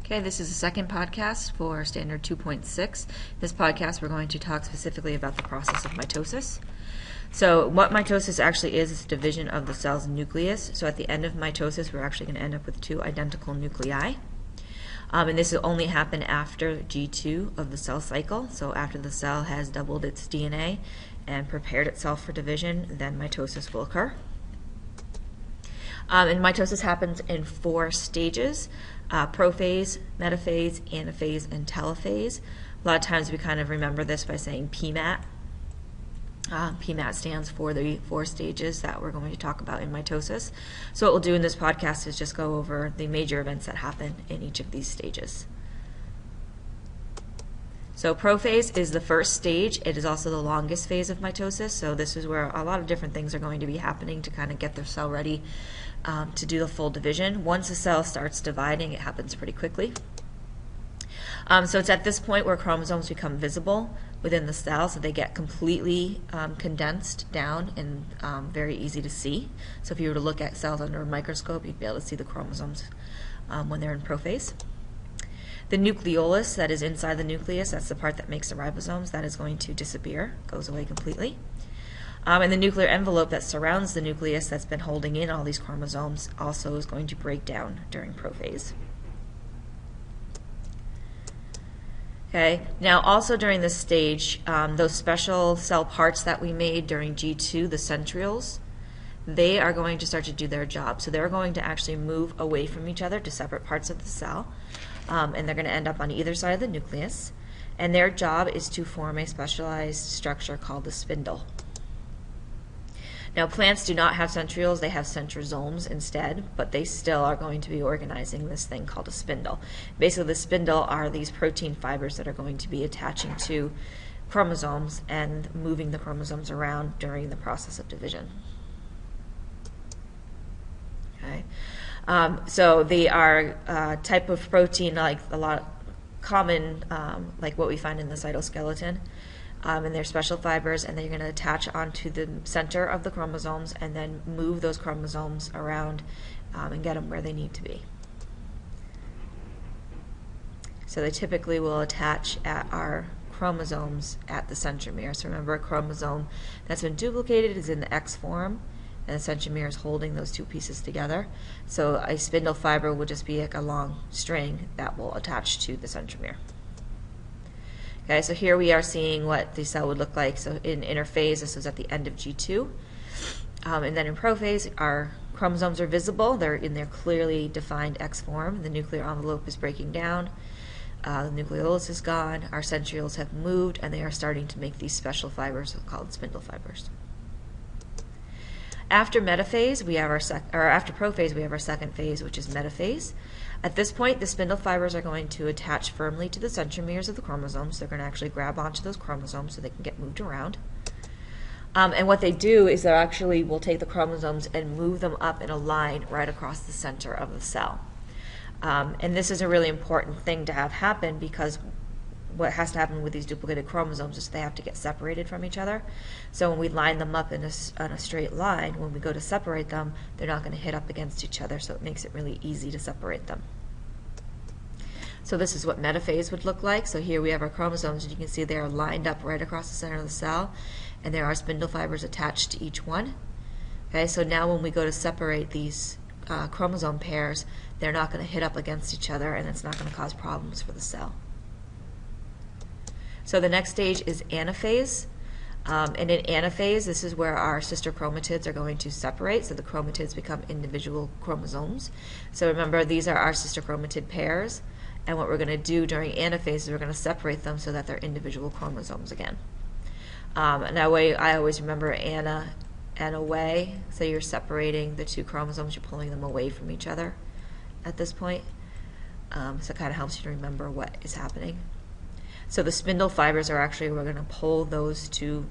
Okay, this is the second podcast for Standard 2.6. This podcast, we're going to talk specifically about the process of mitosis. So what mitosis actually is a division of the cell's nucleus. So at the end of mitosis, we're actually going to end up with two identical nuclei. And this will only happen after G2 of the cell cycle. So after the cell has doubled its DNA and prepared itself for division, then mitosis will occur. And mitosis happens in 4 stages: prophase, metaphase, anaphase, and telophase. A lot of times we kind of remember this by saying PMAT. PMAT stands for the 4 stages that we're going to talk about in mitosis. So what we'll do in this podcast is just go over the major events that happen in each of these stages. So prophase is the first stage. It is also the longest phase of mitosis. So this is where a lot of different things are going to be happening to kind of get the cell ready to do the full division. Once the cell starts dividing, it happens pretty quickly. So it's at this point where chromosomes become visible within the cell, so they get completely condensed down and very easy to see. So if you were to look at cells under a microscope, you'd be able to see the chromosomes when they're in prophase. The nucleolus that is inside the nucleus, that's the part that makes the ribosomes, that is going to disappear, goes away completely. And the nuclear envelope that surrounds the nucleus that's been holding in all these chromosomes also is going to break down during prophase. Okay, now also during this stage, those special cell parts that we made during G2, the centrioles, they are going to start to do their job. So they're going to actually move away from each other to separate parts of the cell, and they're going to end up on either side of the nucleus. And their job is to form a specialized structure called the spindle. Now plants do not have centrioles, they have centrosomes instead, but they still are going to be organizing this thing called a spindle. Basically the spindle are these protein fibers that are going to be attaching to chromosomes and moving the chromosomes around during the process of division. Okay. So they are a type of protein like a lot common, like what we find in the cytoskeleton. And they're special fibers, and they're going to attach onto the center of the chromosomes and then move those chromosomes around and get them where they need to be. So they typically will attach at our chromosomes at the centromere. So remember, a chromosome that's been duplicated is in the X form, and the centromere is holding those 2 pieces together. So a spindle fiber will just be like a long string that will attach to the centromere. Okay, so here we are seeing what the cell would look like. So in interphase, this is at the end of G2. And then in prophase, our chromosomes are visible. They're in their clearly defined X form. The nuclear envelope is breaking down. The nucleolus is gone. Our centrioles have moved, and they are starting to make these special fibers called spindle fibers. After metaphase, we have after prophase, we have our second phase, which is metaphase. At this point, the spindle fibers are going to attach firmly to the centromeres of the chromosomes. They're going to actually grab onto those chromosomes so they can get moved around. And what they do is they actually will take the chromosomes and move them up in a line right across the center of the cell. And this is a really important thing to have happen, because what has to happen with these duplicated chromosomes is they have to get separated from each other. So when we line them up on a straight line, when we go to separate them, they're not going to hit up against each other, so it makes it really easy to separate them. So this is what metaphase would look like. So here we have our chromosomes, and you can see they are lined up right across the center of the cell, and there are spindle fibers attached to each one. Okay, so now when we go to separate these chromosome pairs, they're not going to hit up against each other, and it's not going to cause problems for the cell. So the next stage is anaphase. And in anaphase, this is where our sister chromatids are going to separate. So the chromatids become individual chromosomes. So remember, these are our sister chromatid pairs. And what we're going to do during anaphase is we're going to separate them so that they're individual chromosomes again. And that way, I always remember ana and away. So you're separating the 2 chromosomes. You're pulling them away from each other at this point. So it kind of helps you to remember what is happening. So the spindle fibers are actually, we're going to pull those 2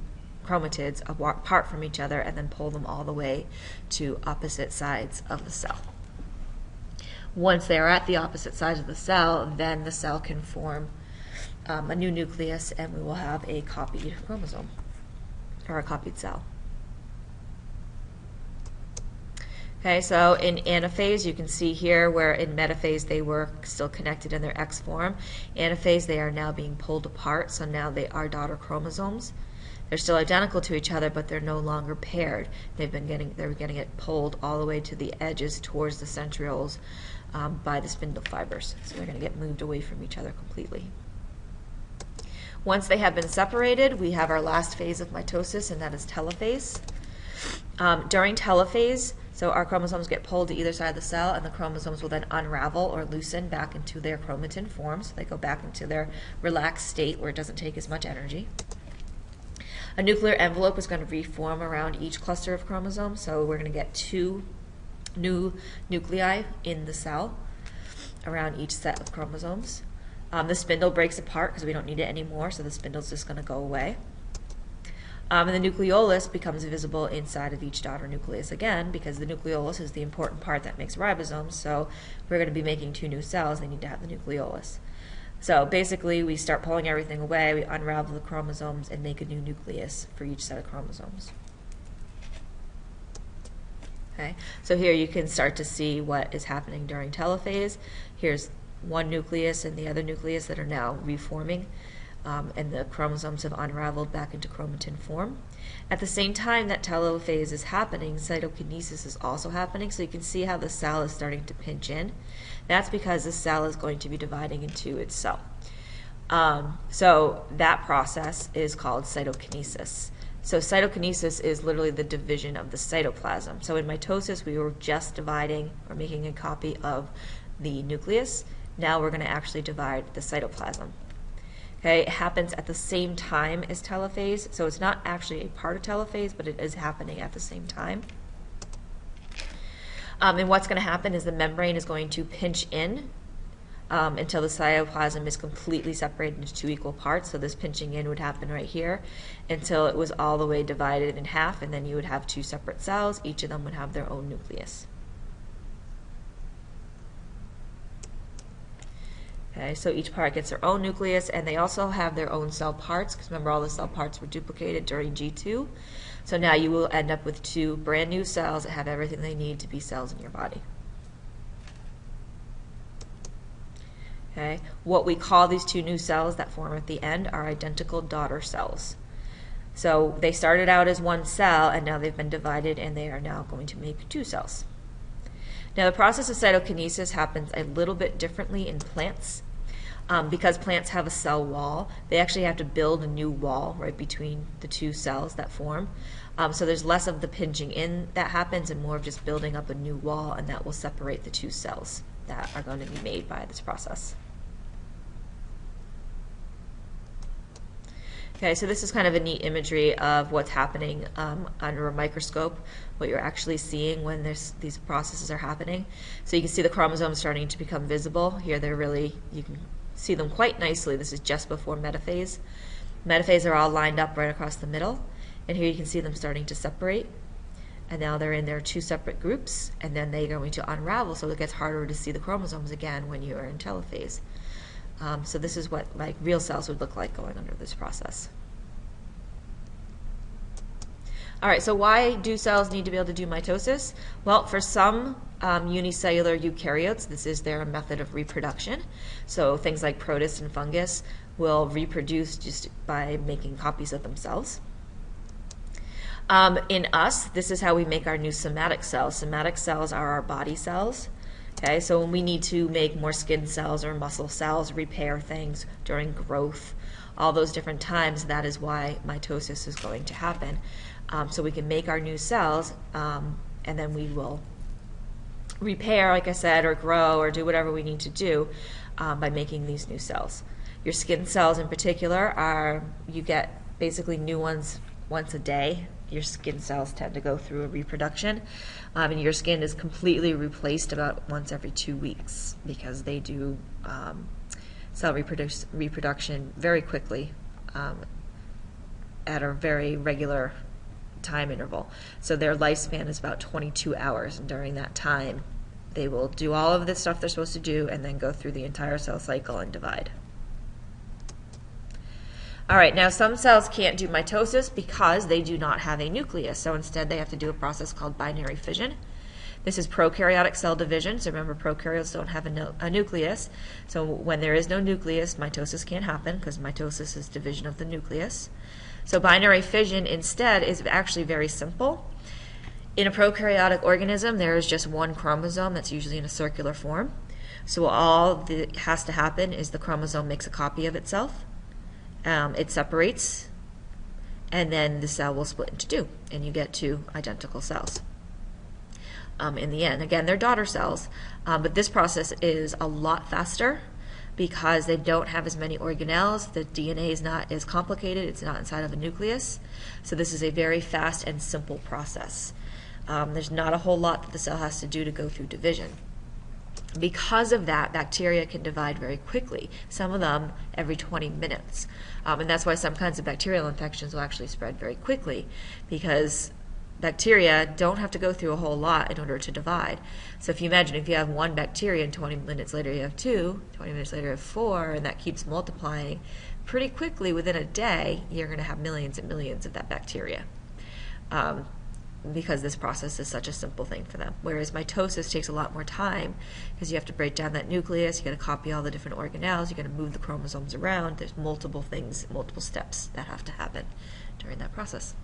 chromatids apart from each other and then pull them all the way to opposite sides of the cell. Once they are at the opposite sides of the cell, then the cell can form a new nucleus, and we will have a copied chromosome, or a copied cell. Okay, so in anaphase, you can see here where in metaphase they were still connected in their X form. Anaphase, they are now being pulled apart, so now they are daughter chromosomes. They're still identical to each other, but they're no longer paired. They're getting it pulled all the way to the edges towards the centrioles by the spindle fibers. So they're going to get moved away from each other completely. Once they have been separated, we have our last phase of mitosis, and that is telophase. During telophase, so our chromosomes get pulled to either side of the cell, and the chromosomes will then unravel or loosen back into their chromatin form. So they go back into their relaxed state where it doesn't take as much energy. A nuclear envelope is going to reform around each cluster of chromosomes. So we're going to get 2 new nuclei in the cell around each set of chromosomes. The spindle breaks apart because we don't need it anymore, so the spindle's just going to go away. And the nucleolus becomes visible inside of each daughter nucleus again, because the nucleolus is the important part that makes ribosomes. So if we're going to be making 2 new cells, they need to have the nucleolus. So basically, we start pulling everything away, we unravel the chromosomes, and make a new nucleus for each set of chromosomes. Okay, so here you can start to see what is happening during telophase. Here's one nucleus and the other nucleus that are now reforming. And the chromosomes have unraveled back into chromatin form. At the same time that telophase is happening, cytokinesis is also happening, so you can see how the cell is starting to pinch in. That's because the cell is going to be dividing into itself. So that process is called cytokinesis. So cytokinesis is literally the division of the cytoplasm. So in mitosis, we were just dividing or making a copy of the nucleus. Now we're going to actually divide the cytoplasm. Okay, it happens at the same time as telophase, so it's not actually a part of telophase, but it is happening at the same time. And what's going to happen is the membrane is going to pinch in until the cytoplasm is completely separated into 2 equal parts. So this pinching in would happen right here until it was all the way divided in half, and then you would have 2 separate cells. Each of them would have their own nucleus. Okay, so each part gets their own nucleus, and they also have their own cell parts, because remember all the cell parts were duplicated during G2. So now you will end up with 2 brand new cells that have everything they need to be cells in your body. Okay, what we call these 2 new cells that form at the end are identical daughter cells. So they started out as 1 cell, and now they've been divided, and they are now going to make 2 cells. Now the process of cytokinesis happens a little bit differently in plants. Because plants have a cell wall, they actually have to build a new wall right between the 2 cells that form. So there's less of the pinching in that happens and more of just building up a new wall, and that will separate the 2 cells that are going to be made by this process. Okay, so this is kind of a neat imagery of what's happening under a microscope, what you're actually seeing when these processes are happening. So you can see the chromosomes starting to become visible. Here they're really, you can see them quite nicely. This is just before metaphase. Metaphase are all lined up right across the middle, and here you can see them starting to separate. And now they're in their 2 separate groups, and then they're going to unravel, so it gets harder to see the chromosomes again when you are in telophase. So this is what like real cells would look like going under this process. All right, so why do cells need to be able to do mitosis? Well, for some unicellular eukaryotes, this is their method of reproduction. So things like protists and fungus will reproduce just by making copies of themselves. In us, this is how we make our new somatic cells. Somatic cells are our body cells. Okay, so when we need to make more skin cells or muscle cells, repair things during growth, all those different times, that is why mitosis is going to happen. So we can make our new cells, and then we will repair, like I said, or grow, or do whatever we need to do by making these new cells. Your skin cells in particular are, you get basically new ones once a day. Your skin cells tend to go through a reproduction, and your skin is completely replaced about once every 2 weeks because they do cell reproduction very quickly at a very regular time interval. So their lifespan is about 22 hours, and during that time they will do all of the stuff they're supposed to do and then go through the entire cell cycle and divide. All right, now some cells can't do mitosis because they do not have a nucleus, so instead they have to do a process called binary fission. This is prokaryotic cell division. So remember, prokaryotes don't have a nucleus. So when there is no nucleus, mitosis can't happen because mitosis is division of the nucleus. So binary fission instead is actually very simple. In a prokaryotic organism, there is just one chromosome that's usually in a circular form. So all that has to happen is the chromosome makes a copy of itself. It separates, and then the cell will split into two, and you get two identical cells. In the end, again, they're daughter cells, but this process is a lot faster because they don't have as many organelles. The DNA is not as complicated. It's not inside of a nucleus. So this is a very fast and simple process. There's not a whole lot that the cell has to do to go through division. Because of that, bacteria can divide very quickly, some of them every 20 minutes. And that's why some kinds of bacterial infections will actually spread very quickly, because bacteria don't have to go through a whole lot in order to divide. So if you imagine if you have one bacteria and 20 minutes later you have two, 20 minutes later you have four, and that keeps multiplying, pretty quickly within a day you're going to have millions and millions of that bacteria. Because this process is such a simple thing for them. Whereas mitosis takes a lot more time because you have to break down that nucleus, you got to copy all the different organelles, you got to move the chromosomes around. There's multiple things, multiple steps that have to happen during that process.